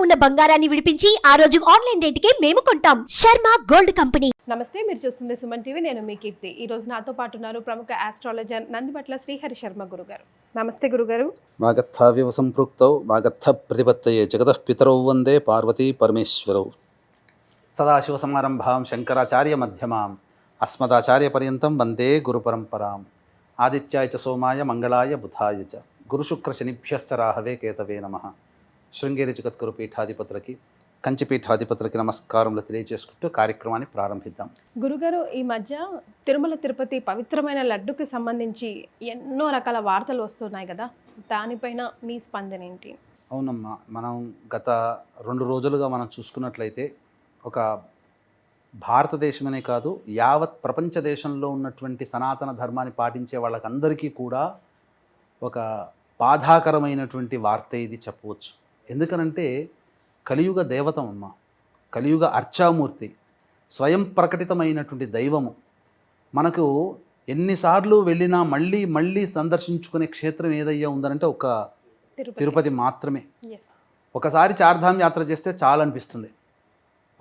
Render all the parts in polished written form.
ఉన్న బంగారాన్ని విడిపించి ఆ రోజు ఆన్లైన్ రేటుకే మేము కొంటాం. Sharma gold company. నమస్తే, మీరు చూస్తుంది సుమన్ టీవీ. నేను మీ కీర్తి. ఈ రోజు నాతో పాటు ఉన్నారు ప్రముఖ ఆస్ట్రాలజర్ నందిబట్ల శ్రీహరి శర్మ గురుగారు. నమస్తే గురుగారు. వాగర్థావివ సంపృక్తౌ వాగర్థ ప్రతిపత్తయే జగతః పితరౌ వందే పార్వతీ పరమేశ్వరౌ. సదాశివసమారంభాం శంకరాచార్య మధ్యమాం అస్మదాచార్య పర్యంతం వందే గురు పరంపరాం. ఆదిత్యాయ చ సోమాయ మంగళాయ బుధాయ చ గురుశుక్ర శనిభ్యశ్చ రాహవే కేతవే నమః. శృంగేరి జగద్గురు పీఠాధిపతులకి కంచి పీఠాధిపతులకి నమస్కారములు తెలియజేసుకుంటూ కార్యక్రమాన్ని ప్రారంభిద్దాం. గురుగారు, ఈ మధ్య తిరుమల తిరుపతి పవిత్రమైన లడ్డుకి సంబంధించి ఎన్నో రకాల వార్తలు వస్తున్నాయి కదా, దానిపైన మీ స్పందన ఏంటి? అవునమ్మా, మనం గత 2 రోజులుగా మనం చూసుకున్నట్లయితే ఒక భారతదేశమనే కాదు, యావత్ ప్రపంచ దేశంలో ఉన్నటువంటి సనాతన ధర్మాన్ని పాటించే వాళ్ళకందరికీ కూడా ఒక బాధాకరమైనటువంటి వార్త ఇది చెప్పవచ్చు. ఎందుకనంటే కలియుగ దేవత అమ్మ, కలియుగ అర్చామూర్తి, స్వయం ప్రకటితమైనటువంటి దైవము. మనకు ఎన్నిసార్లు వెళ్ళినా మళ్ళీ మళ్ళీ సందర్శించుకునే క్షేత్రం ఏదయ్యా ఉందనంటే ఒక తిరుపతి మాత్రమే. ఒకసారి చార్ధామ్ యాత్ర చేస్తే చాలా అనిపిస్తుంది.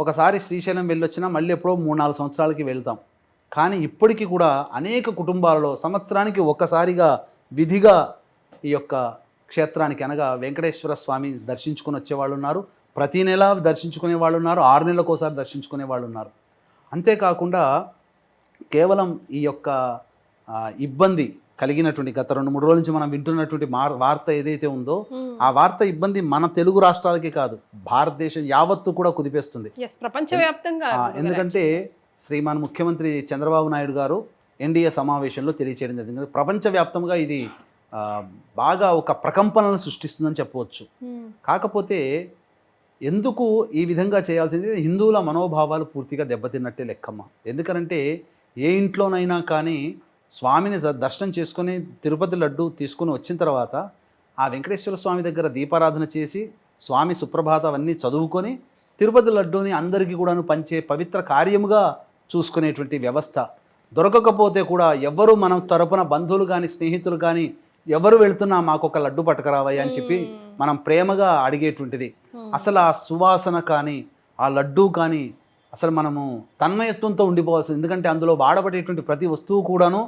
ఒకసారి శ్రీశైలం వెళ్ళొచ్చినా మళ్ళీ ఎప్పుడో 3-4 సంవత్సరాలకి వెళ్తాం. కానీ ఇప్పటికీ కూడా అనేక కుటుంబాలలో సంవత్సరానికి ఒక్కసారిగా విధిగా ఈ యొక్క క్షేత్రానికి అనగా వెంకటేశ్వర స్వామి దర్శించుకుని వచ్చేవాళ్ళు ఉన్నారు, ప్రతి నెల దర్శించుకునే వాళ్ళు ఉన్నారు, 6 నెలలకు ఒకసారి దర్శించుకునే వాళ్ళు ఉన్నారు. అంతేకాకుండా కేవలం ఈ యొక్క ఇబ్బంది కలిగినటువంటి గత 2-3 రోజుల నుంచి మనం వింటున్నటువంటి వార్త ఏదైతే ఉందో ఆ వార్త ఇబ్బంది మన తెలుగు రాష్ట్రాలకే కాదు, భారతదేశం యావత్తు కూడా కుదిపేస్తుంది, ప్రపంచవ్యాప్తంగా. ఎందుకంటే శ్రీమాన్ ముఖ్యమంత్రి చంద్రబాబు నాయుడు గారు ఎన్డీఏ సమావేశంలో తెలియచేయడం జరిగింది. ప్రపంచవ్యాప్తంగా ఇది బాగా ఒక ప్రకంపనలను సృష్టిస్తుందని చెప్పవచ్చు. కాకపోతే ఎందుకు ఈ విధంగా చేయాల్సింది, హిందువుల మనోభావాలు పూర్తిగా దెబ్బతిన్నట్టే లెక్కమ్మ. ఎందుకనంటే ఏ ఇంట్లోనైనా కానీ స్వామిని దర్శనం చేసుకొని తిరుపతి లడ్డు తీసుకొని వచ్చిన తర్వాత ఆ వెంకటేశ్వర స్వామి దగ్గర దీపారాధన చేసి స్వామి సుప్రభాత అవన్నీ చదువుకొని తిరుపతి లడ్డూని అందరికీ కూడాను పంచే పవిత్ర కార్యముగా చూసుకునేటువంటి వ్యవస్థ దొరకకపోతే కూడా ఎవరు మనం తరపున బంధువులు కానీ స్నేహితులు కానీ ఎవరు వెళ్తున్నా మాకు ఒక లడ్డు పట్టుకురావయ్యా అని చెప్పి మనం ప్రేమగా అడిగేటువంటిది. అసలు ఆ సువాసన కానీ ఆ లడ్డూ కానీ అసలు మనము తన్మయత్వంతో ఉండిపోవాల్సింది. ఎందుకంటే అందులో వాడబడేటువంటి ప్రతి వస్తువు కూడాను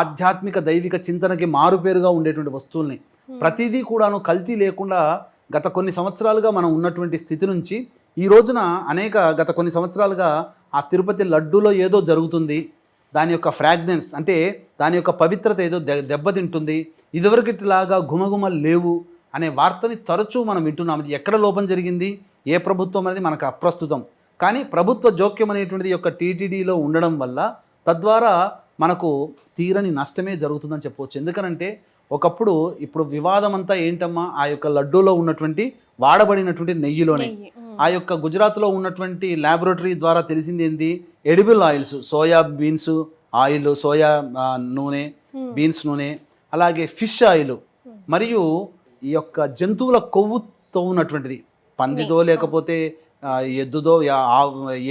ఆధ్యాత్మిక దైవిక చింతనకి మారుపేరుగా ఉండేటువంటి వస్తువుల్ని, ప్రతిదీ కూడాను కల్తీ లేకుండా గత కొన్ని సంవత్సరాలుగా మనం ఉన్నటువంటి స్థితి నుంచి ఈ రోజున గత కొన్ని సంవత్సరాలుగా ఆ తిరుపతి లడ్డూలో ఏదో జరుగుతుంది, దాని యొక్క ఫ్రాగ్రెన్స్ అంటే దాని యొక్క పవిత్రత ఏదో దెబ్బతింటుంది, ఇదివరకటిలాగా గుమగుమలు లేవు అనే వార్తని తరచూ మనం వింటున్నాం. ఇది ఎక్కడ లోపం జరిగింది, ఏ ప్రభుత్వం అనేది మనకు అప్రస్తుతం. కానీ ప్రభుత్వ జోక్యం అనేటువంటిది యొక్క టీటీడీలో ఉండడం వల్ల తద్వారా మనకు తీరని నష్టమే జరుగుతుందని చెప్పవచ్చు. ఎందుకనంటే ఒకప్పుడు ఇప్పుడు వివాదం అంతా ఏంటమ్మా, ఆ యొక్క లడ్డూలో ఉన్నటువంటి వాడబడినటువంటి నెయ్యిలోనే. ఆ యొక్క గుజరాత్లో ఉన్నటువంటి ల్యాబొరేటరీ ద్వారా తెలిసింది ఏంటి, edible oils, soya beans oil, soya నూనె, బీన్స్ నూనె, అలాగే ఫిష్ ఆయిల్, మరియు ఈ యొక్క జంతువుల కొవ్వుతో ఉన్నటువంటిది, పందిదో లేకపోతే ఎద్దుదో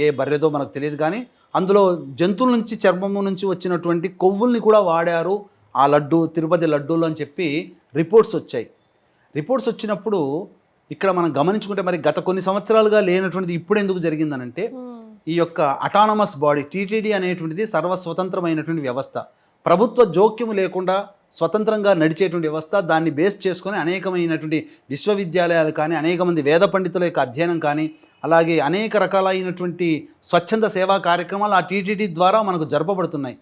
ఏ బర్రెదో మనకు తెలియదు, కానీ అందులో జంతువుల నుంచి చర్మము నుంచి వచ్చినటువంటి కొవ్వుల్ని కూడా వాడారు ఆ లడ్డు, తిరుపతి లడ్డూలు అని చెప్పి రిపోర్ట్స్ వచ్చాయి. రిపోర్ట్స్ వచ్చినప్పుడు ఇక్కడ మనం గమనించుకుంటే మరి గత కొన్ని సంవత్సరాలుగా లేనటువంటిది ఇప్పుడు ఎందుకు జరిగిందనంటే, ఈ యొక్క అటానమస్ బాడీ టీటీడీ అనేటువంటిది సర్వస్వతంత్రమైనటువంటి వ్యవస్థ, ప్రభుత్వ జోక్యము లేకుండా స్వతంత్రంగా నడిచేటువంటి వ్యవస్థ. దాన్ని బేస్ చేసుకొని అనేకమైనటువంటి విశ్వవిద్యాలయాలు కానీ, అనేక మంది వేద పండితుల యొక్క అధ్యయనం కానీ, అలాగే అనేక రకాలైనటువంటి స్వచ్ఛంద సేవా కార్యక్రమాలు ఆ టీటీడీ ద్వారా మనకు జరపబడుతున్నాయి.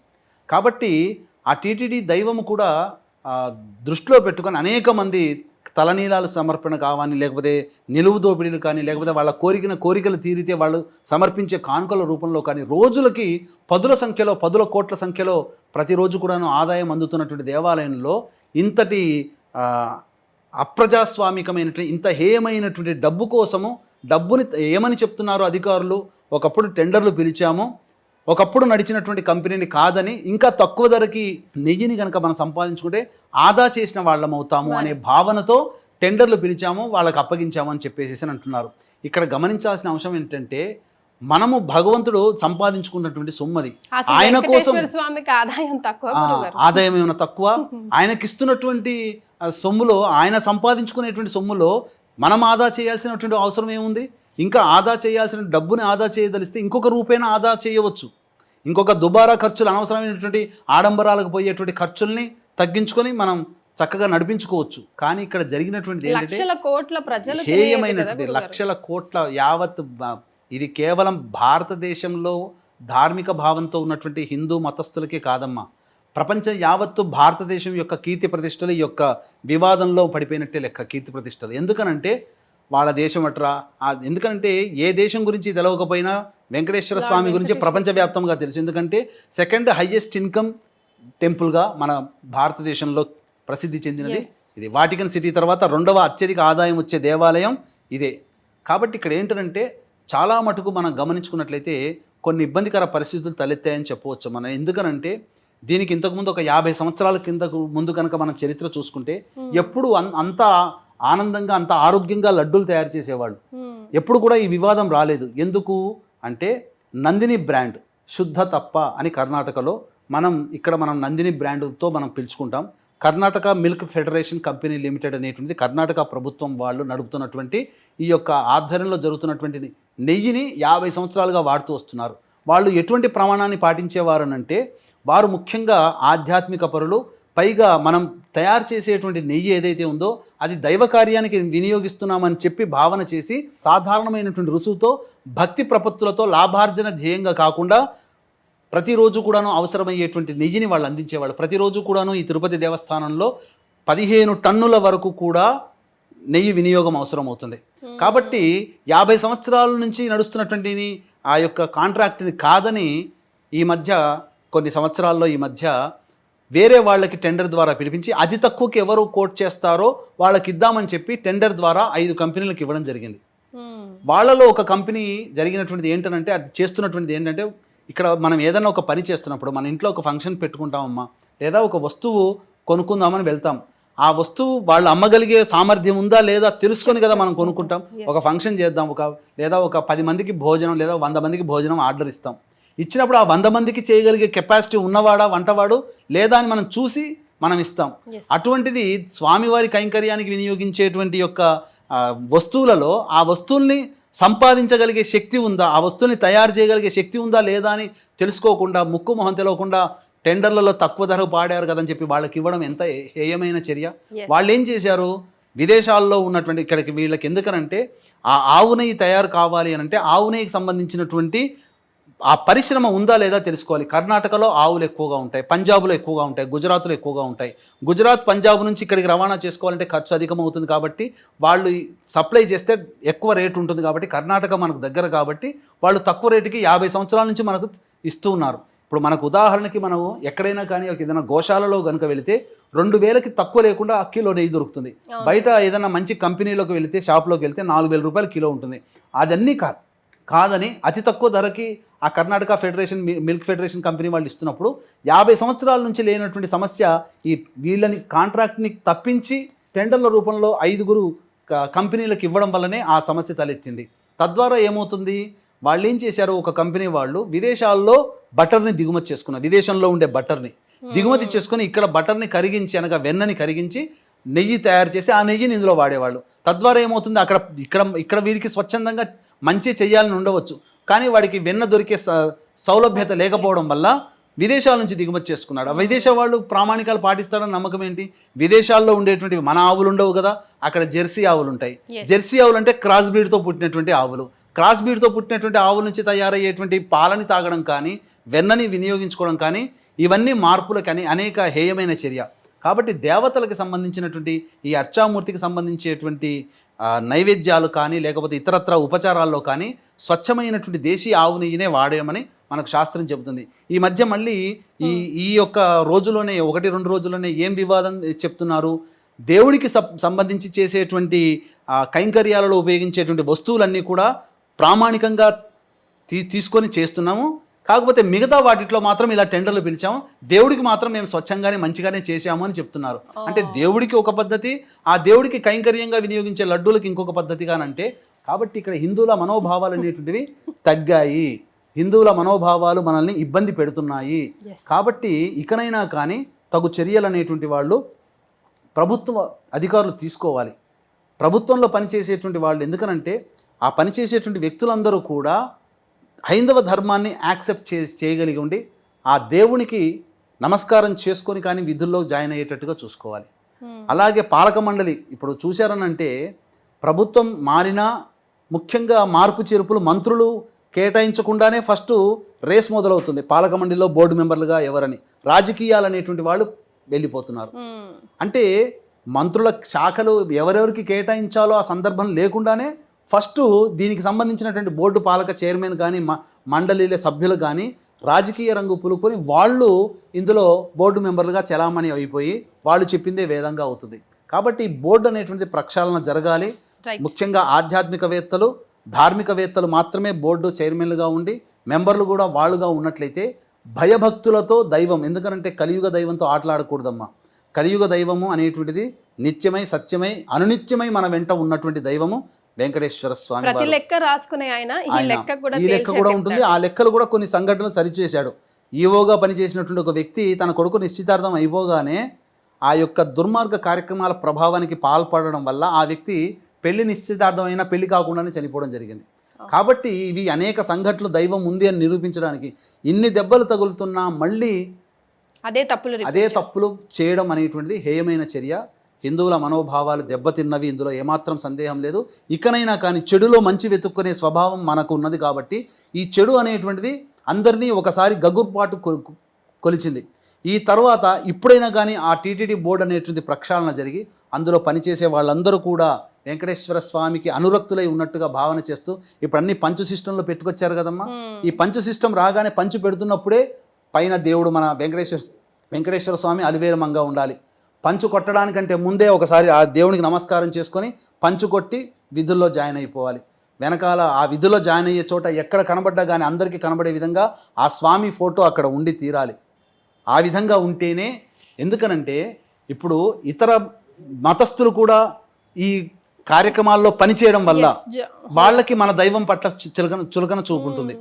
కాబట్టి ఆ టీటీడీ దైవము కూడా దృష్టిలో పెట్టుకొని అనేక మంది తలనీలాలు సమర్పణ కావాలి, లేకపోతే నిలువు దోపిడీలు కానీ, లేకపోతే వాళ్ళ కోరికలు తీరితే వాళ్ళు సమర్పించే కానుకల రూపంలో కానీ రోజులకి 10 కోట్ల సంఖ్యలో ప్రతిరోజు కూడాను ఆదాయం అందుతున్నటువంటి దేవాలయంలో ఇంతటి అప్రజాస్వామికమైనటువంటి ఇంత హేయమైనటువంటి డబ్బు కోసము, డబ్బుని ఏమని చెప్తున్నారు అధికారులు, ఒకప్పుడు టెండర్లు పిలిచాము, ఒకప్పుడు నడిచినటువంటి కంపెనీని కాదని ఇంకా తక్కువ ధరకి నెయ్యిని కనుక మనం సంపాదించుకుంటే ఆదా చేసిన వాళ్ళం అవుతాము అనే భావనతో టెండర్లు పిలిచాము, వాళ్ళకి అప్పగించాము అని చెప్పేసి అంటున్నారు. ఇక్కడ గమనించాల్సిన అంశం ఏంటంటే, మనము భగవంతుడు సంపాదించుకున్నటువంటి సొమ్మది, ఆయన కోసం ఆదాయం ఏమైనా తక్కువ, ఆయనకి ఇస్తున్నటువంటి సొమ్ములో, ఆయన సంపాదించుకునేటువంటి సొమ్ములో మనం ఆదా చేయాల్సినటువంటి అవసరం ఏముంది? ఇంకా ఆదా చేయాల్సిన డబ్బుని ఆదా చేయదలిస్తే ఇంకొక రూపేణ ఆదా చేయవచ్చు. ఇంకొక దుబారా ఖర్చులు, అనవసరమైనటువంటి ఆడంబరాలకు పోయేటువంటి ఖర్చుల్ని తగ్గించుకొని మనం చక్కగా నడిపించుకోవచ్చు. కానీ ఇక్కడ జరిగినటువంటి ఏంటంటే లక్షల కోట్ల ప్రజలు హేయమైనటువంటి లక్షల కోట్ల యావత్ ఇది కేవలం భారతదేశంలో ధార్మిక భావంతో ఉన్నటువంటి హిందూ మతస్థులకే కాదమ్మా, ప్రపంచం యావత్తు భారతదేశం యొక్క కీర్తి ప్రతిష్టలు ఈ యొక్క వివాదంలో పడిపోయినట్టే లెక్క. కీర్తి ప్రతిష్టలు ఎందుకనంటే వాళ్ళ దేశం అట్రా, ఎందుకంటే ఏ దేశం గురించి తెలవకపోయినా వెంకటేశ్వర స్వామి గురించి ప్రపంచవ్యాప్తంగా తెలుసు. ఎందుకంటే సెకండ్ హైయెస్ట్ ఇన్కమ్ టెంపుల్గా మన భారతదేశంలో ప్రసిద్ధి చెందినది ఇది. వాటికన్ సిటీ తర్వాత 2వ అత్యధిక ఆదాయం వచ్చే దేవాలయం ఇదే. కాబట్టి ఇక్కడ ఏంటంటే చాలా మటుకు మనం గమనించుకున్నట్లయితే కొన్ని ఇబ్బందికర పరిస్థితులు తలెత్తాయని చెప్పవచ్చు మనం. ఎందుకనంటే దీనికి ఇంతకుముందు ఒక 50 సంవత్సరాల కిందకు ముందు కనుక మనం చరిత్ర చూసుకుంటే ఎప్పుడు అంత ఆనందంగా అంత ఆరోగ్యంగా లడ్డూలు తయారు చేసేవాళ్ళు. ఎప్పుడు కూడా ఈ వివాదం రాలేదు. ఎందుకు అంటే నందిని బ్రాండ్ శుద్ధ తప్ప అని కర్ణాటకలో మనం నందిని బ్రాండ్తో మనం పిలుచుకుంటాం. Karnataka milk federation company limited అనేటువంటిది కర్ణాటక ప్రభుత్వం వాళ్ళు నడుపుతున్నటువంటి ఈ యొక్క ఆధ్వర్యంలో జరుగుతున్నటువంటి నెయ్యిని 50 సంవత్సరాలుగా వాడుతూ వస్తున్నారు. వాళ్ళు ఎటువంటి ప్రమాణాన్ని పాటించేవారు అంటే వారు ముఖ్యంగా ఆధ్యాత్మిక పరులు. పైగా మనం తయారు చేసేటువంటి నెయ్యి ఏదైతే ఉందో అది దైవ కార్యానికి వినియోగిస్తున్నామని చెప్పి భావన చేసి సాధారణమైనటువంటి రుసువుతో భక్తి ప్రపత్తులతో లాభార్జన ధ్యేయంగా కాకుండా ప్రతిరోజు కూడాను అవసరమయ్యేటువంటి నెయ్యిని వాళ్ళు అందించేవాళ్ళు. ప్రతిరోజు కూడాను ఈ తిరుపతి దేవస్థానంలో 15 టన్నుల వరకు కూడా నెయ్యి వినియోగం అవసరం అవుతుంది. కాబట్టి 50 సంవత్సరాల నుంచి నడుస్తున్నటువంటి ఆ యొక్క కాంట్రాక్ట్ని కాదని ఈ మధ్య కొన్ని సంవత్సరాల్లో ఈ మధ్య వేరే వాళ్ళకి టెండర్ ద్వారా పిలిపించి అతి తక్కువకి ఎవరు కోట్ చేస్తారో వాళ్ళకి ఇద్దామని చెప్పి టెండర్ ద్వారా 5 కంపెనీలకు ఇవ్వడం జరిగింది. వాళ్ళలో ఒక కంపెనీ జరిగినటువంటిది ఏంటంటే అది చేస్తున్నటువంటిది ఏంటంటే ఇక్కడ మనం ఏదైనా ఒక పని చేస్తున్నప్పుడు మన ఇంట్లో ఒక ఫంక్షన్ పెట్టుకుంటామమ్మా, లేదా ఒక వస్తువు కొనుక్కుందామని వెళ్తాం. ఆ వస్తువు వాళ్ళు అమ్మగలిగే సామర్థ్యం ఉందా లేదా తెలుసుకొని కదా మనం కొనుక్కుంటాం. ఒక ఫంక్షన్ చేద్దాం, లేదా ఒక 10 మందికి భోజనం లేదా 100 మందికి భోజనం ఆర్డర్ ఇస్తాం. ఇచ్చినప్పుడు ఆ 100 మందికి చేయగలిగే కెపాసిటీ ఉన్నవాడా వంటవాడు లేదా అని మనం చూసి మనం ఇస్తాం. అటువంటిది స్వామివారి కైంకర్యానికి వినియోగించేటువంటి యొక్క వస్తువులలో ఆ వస్తువుల్ని సంపాదించగలిగే శక్తి ఉందా, ఆ వస్తువుని తయారు చేయగలిగే శక్తి ఉందా లేదా అని తెలుసుకోకుండా ముక్కు మొహం తెలవకుండా టెండర్లలో తక్కువ ధరకు పాడారు కదని చెప్పి వాళ్ళకి ఇవ్వడం ఎంత హేయమైన చర్య. వాళ్ళు ఏం చేశారు, విదేశాల్లో ఉన్నటువంటి ఇక్కడికి వీళ్ళకి ఎందుకనంటే ఆ ఆవు నెయ్యి తయారు కావాలి అని అంటే ఆవు నెయ్యికి సంబంధించినటువంటి ఆ పరిశ్రమ ఉందా లేదా తెలుసుకోవాలి. కర్ణాటకలో ఆవులు ఎక్కువగా ఉంటాయి, పంజాబ్లో ఎక్కువగా ఉంటాయి, గుజరాత్లో ఎక్కువగా ఉంటాయి. గుజరాత్ పంజాబ్ నుంచి ఇక్కడికి రవాణా చేసుకోవాలంటే ఖర్చు అధికమవుతుంది. కాబట్టి వాళ్ళు సప్లై చేస్తే ఎక్కువ రేటు ఉంటుంది. కాబట్టి కర్ణాటక మనకు దగ్గర కాబట్టి వాళ్ళు తక్కువ రేటుకి 50 సంవత్సరాల నుంచి మనకు ఇస్తూ ఉన్నారు. ఇప్పుడు మనకు ఉదాహరణకి మనం ఎక్కడైనా కానీ ఏదైనా గోశాలలో కనుక వెళితే 2000కి తక్కువ లేకుండా కిలో నెయ్యి దొరుకుతుంది. బయట ఏదైనా మంచి కంపెనీలోకి వెళితే షాప్లోకి వెళ్తే 4000 రూపాయలు కిలో ఉంటుంది. అదన్నీ కాదని అతి తక్కువ ధరకి ఆ Karnataka federation milk federation company వాళ్ళు ఇస్తున్నప్పుడు 50 సంవత్సరాల నుంచి లేనటువంటి సమస్య ఈ వీళ్ళని కాంట్రాక్ట్ని తప్పించి టెండర్ల రూపంలో 5 కంపెనీలకు ఇవ్వడం వల్లనే ఆ సమస్య తలెత్తింది. తద్వారా ఏమవుతుంది, వాళ్ళు ఏం చేశారు, ఒక కంపెనీ వాళ్ళు విదేశాల్లో బటర్ని దిగుమతి చేసుకున్నారు. విదేశంలో ఉండే బటర్ని దిగుమతి చేసుకుని ఇక్కడ బటర్ని కరిగించి అనగా వెన్నని కరిగించి నెయ్యి తయారు చేసి ఆ నెయ్యిని ఇందులో వాడేవాళ్ళు. తద్వారా ఏమవుతుంది, ఇక్కడ వీరికి స్వచ్ఛందంగా మంచి చేయాలని ఉండవచ్చు, కానీ వాడికి వెన్న దొరికే సౌలభ్యత లేకపోవడం వల్ల విదేశాల నుంచి దిగుమతి చేసుకున్నాడు. విదేశ వాళ్ళు ప్రామాణికాలు పాటిస్తాడని నమ్మకం ఏంటి, విదేశాల్లో ఉండేటువంటివి మన ఆవులు ఉండవు కదా, అక్కడ జెర్సీ ఆవులు ఉంటాయి. జెర్సీ ఆవులు అంటే క్రాస్ బ్రీడ్తో పుట్టినటువంటి ఆవులు. క్రాస్ బ్రీడ్తో పుట్టినటువంటి ఆవుల నుంచి తయారయ్యేటువంటి పాలని తాగడం కానీ వెన్నని వినియోగించుకోవడం కానీ ఇవన్నీ మార్పులు కానీ అనేక హేయమైన చర్య. కాబట్టి దేవతలకు సంబంధించినటువంటి ఈ అర్చామూర్తికి సంబంధించేటువంటి నైవేద్యాలు కానీ లేకపోతే ఇతరత్ర ఉపచారాల్లో కానీ స్వచ్ఛమైనటువంటి దేశీయ ఆవు నెయ్యినే వాడేయమని మనకు శాస్త్రం చెబుతుంది. ఈ మధ్య మళ్ళీ ఈ యొక్క రోజులోనే 1-2 రోజుల్లోనే ఏం వివాదం చెప్తున్నారు, దేవుడికి సంబంధించి చేసేటువంటి కైంకర్యాలలో ఉపయోగించేటువంటి వస్తువులన్నీ కూడా ప్రామాణికంగా తీసుకొని చేస్తున్నాము, కాకపోతే మిగతా వాటిలో మాత్రం ఇలా టెండర్లు పిలిచాము, దేవుడికి మాత్రం మేము స్వచ్ఛంగానే మంచిగానే చేశాము అని చెప్తున్నారు. అంటే దేవుడికి ఒక పద్ధతి, ఆ దేవుడికి కైంకర్యంగా వినియోగించే లడ్డూలకి ఇంకొక పద్ధతిగానంటే. కాబట్టి ఇక్కడ హిందువుల మనోభావాలు అనేటువంటివి తగ్గాయి, హిందువుల మనోభావాలు మనల్ని ఇబ్బంది పెడుతున్నాయి. కాబట్టి ఇకనైనా కానీ తగు చర్యలు అనేటువంటి వాళ్ళు ప్రభుత్వ అధికారులు తీసుకోవాలి. ప్రభుత్వంలో పనిచేసేటువంటి వాళ్ళు ఎందుకనంటే ఆ పనిచేసేటువంటి వ్యక్తులందరూ కూడా హైందవ ధర్మాన్ని యాక్సెప్ట్ చేయగలిగి ఉండి ఆ దేవునికి నమస్కారం చేసుకొని కానీ విధుల్లో జాయిన్ అయ్యేటట్టుగా చూసుకోవాలి. అలాగే పాలక మండలి ఇప్పుడు చూశారనంటే ప్రభుత్వం మారినా ముఖ్యంగా మార్పు చేర్పులు మంత్రులు కేటాయించకుండానే ఫస్ట్ రేస్ మొదలవుతుంది. పాలక మండలిలో బోర్డు మెంబర్లుగా ఎవరని రాజకీయాలు అనేటువంటి వాళ్ళు వెళ్ళిపోతున్నారు. అంటే మంత్రుల శాఖలు ఎవరెవరికి కేటాయించాలో ఆ సందర్భం లేకుండానే ఫస్ట్ దీనికి సంబంధించినటువంటి బోర్డు పాలక చైర్మన్ కానీ మండలిల సభ్యులు కానీ రాజకీయ రంగు పులుకొని వాళ్ళు ఇందులో బోర్డు మెంబర్లుగా చలామణి అయిపోయి వాళ్ళు చెప్పిందే వేదంగా అవుతుంది. కాబట్టి బోర్డు అనేటువంటి ప్రక్షాళన జరగాలి. ముఖ్యంగా ఆధ్యాత్మికవేత్తలు ధార్మికవేత్తలు మాత్రమే బోర్డు చైర్మన్లుగా ఉండి మెంబర్లు కూడా వాళ్ళుగా ఉన్నట్లయితే భయభక్తులతో దైవం, ఎందుకంటే కలియుగ దైవంతో ఆటలాడకూడదమ్మా. కలియుగ దైవము అనేటువంటిది నిత్యమై సత్యమై అనునిత్యమై మన వెంట ఉన్నటువంటి దైవము వెంకటేశ్వర స్వామి. ప్రతి లెక్క రాసుకునే ఆయన ఈ లెక్క కూడా ఉంటుంది. ఆ లెక్కలు కూడా కొన్ని సంఘటనలు సరిచేశాడు. ఈవోగా పనిచేసినటువంటి ఒక వ్యక్తి తన కొడుకు నిశ్చితార్థం అయిపోగానే ఆ యొక్క దుర్మార్గ కార్యక్రమాల ప్రభావానికి పాల్పడడం వల్ల ఆ వ్యక్తి పెళ్లి నిశ్చితార్థం అయినా పెళ్లి కాకుండానే చనిపోవడం జరిగింది. కాబట్టి ఇవి అనేక సంఘటనలు దైవం ఉంది అని నిరూపించడానికి ఇన్ని దెబ్బలు తగులుతున్నా మళ్ళీ అదే తప్పులు చేయడం అనేటువంటిది హేయమైన చర్య. హిందువుల మనోభావాలు దెబ్బతిన్నవి, ఇందులో ఏమాత్రం సందేహం లేదు. ఇకనైనా కానీ చెడులో మంచి వెతుక్కునే స్వభావం మనకు ఉన్నది కాబట్టి ఈ చెడు అనేటువంటిది అందరినీ ఒకసారి గగుర్పాటు కొలిచింది. ఈ తర్వాత ఇప్పుడైనా కానీ ఆ టీటీడీ బోర్డు అనేటువంటి ప్రక్షాళన జరిగి అందులో పనిచేసే వాళ్ళందరూ కూడా వెంకటేశ్వర స్వామికి అనురక్తులై ఉన్నట్టుగా భావన చేస్తూ ఇప్పుడు అన్ని పంచు సిస్టంలో పెట్టుకొచ్చారు కదమ్మా. ఈ పంచు సిస్టమ్ రాగానే పంచు పెడుతున్నప్పుడే పైన దేవుడు మన వెంకటేశ్వర స్వామి అలివేలమంగా ఉండాలి. పంచు కొట్టడానికంటే ముందే ఒకసారి ఆ దేవునికి నమస్కారం చేసుకొని పంచు కొట్టి విధుల్లో జాయిన్ అయిపోవాలి. వెనకాల ఆ విధుల్లో జాయిన్ అయ్యే చోట ఎక్కడ కనబడ్డా కానీ అందరికీ కనబడే విధంగా ఆ స్వామి ఫోటో అక్కడ ఉండి తీరాలి. ఆ విధంగా ఉంటేనే, ఎందుకనంటే ఇప్పుడు ఇతర మతస్థులు కూడా ఈ కార్యక్రమాల్లో పనిచేయడం వల్ల వాళ్ళకి మన దైవం పట్ల చులకన చూపుంటుంది.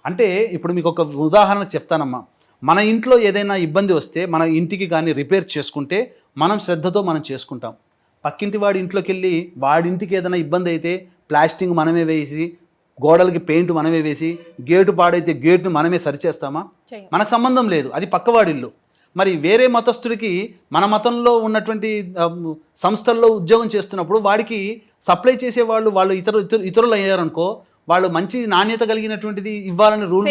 అంటే ఇప్పుడు మీకు ఒక ఉదాహరణ చెప్తానమ్మా. మన ఇంట్లో ఏదైనా ఇబ్బంది వస్తే మన ఇంటికి కానీ రిపేర్ చేసుకుంటే మనం శ్రద్ధతో మనం చేసుకుంటాం. పక్కింటి వాడి ఇంట్లోకి వెళ్ళి వాడింటికి ఏదైనా ఇబ్బంది అయితే ప్లాస్టింగ్ మనమే వేసి, గోడలకి పెయింట్ మనమే వేసి, గేటు పాడైతే గేటును మనమే సరిచేస్తామా? మనకు సంబంధం లేదు, అది పక్కవాడిల్లు. మరి వేరే మతస్థుడికి మన మతంలో ఉన్నటువంటి సంస్థల్లో ఉద్యోగం చేస్తున్నప్పుడు వాడికి సప్లై చేసేవాళ్ళు వాళ్ళు ఇతరులు అయ్యారనుకో, వాళ్ళు మంచి నాణ్యత కలిగినటువంటిది ఇవ్వాలని రూల్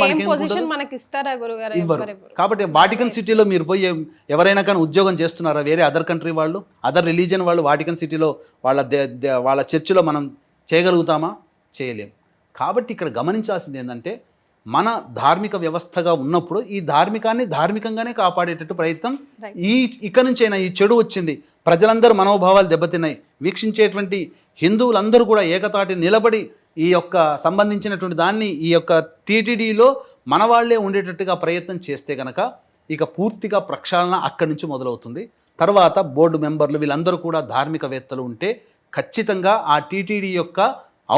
ఇవ్వరు. కాబట్టి వాటికన్ సిటీలో మీరు పోయి ఎవరైనా కానీ ఉద్యోగం చేస్తున్నారా వేరే అదర్ కంట్రీ వాళ్ళు, అదర్ రిలీజియన్ వాళ్ళు వాటికన్ సిటీలో వాళ్ళ చర్చిలో మనం చేయగలుగుతామా? చేయలేం. కాబట్టి ఇక్కడ గమనించాల్సింది ఏంటంటే మన ధార్మిక వ్యవస్థగా ఉన్నప్పుడు ఈ ధార్మికాన్ని ధార్మికంగానే కాపాడేటట్టు ప్రయత్నం ఇక నుంచైనా ఈ చెడు వచ్చింది, ప్రజలందరూ మనోభావాలు దెబ్బతిన్నాయి, వీక్షించేటువంటి హిందువులందరూ కూడా ఏకతాటి నిలబడి ఈ యొక్క సంబంధించినటువంటి దాన్ని ఈ యొక్క టీటీడీలో మన వాళ్లే ఉండేటట్టుగా ప్రయత్నం చేస్తే కనుక ఇక పూర్తిగా ప్రక్షాళన అక్కడి నుంచి మొదలవుతుంది. తర్వాత బోర్డు మెంబర్లు వీళ్ళందరూ కూడా ధార్మికవేత్తలు ఉంటే ఖచ్చితంగా ఆ టీటీడీ యొక్క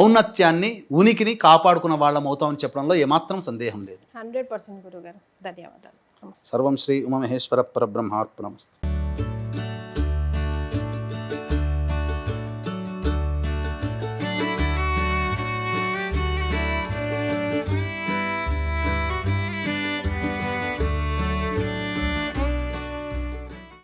ఔన్నత్యాన్ని ఉనికిని కాపాడుకున్న వాళ్ళం అవుతామని చెప్పడంలో ఏమాత్రం సందేహం లేదు. 100% గురుగారు. ధన్యవాదాలు. సర్వం శ్రీ ఉమామహేశ్వర పరబ్రహ్మార్పణమస్తు.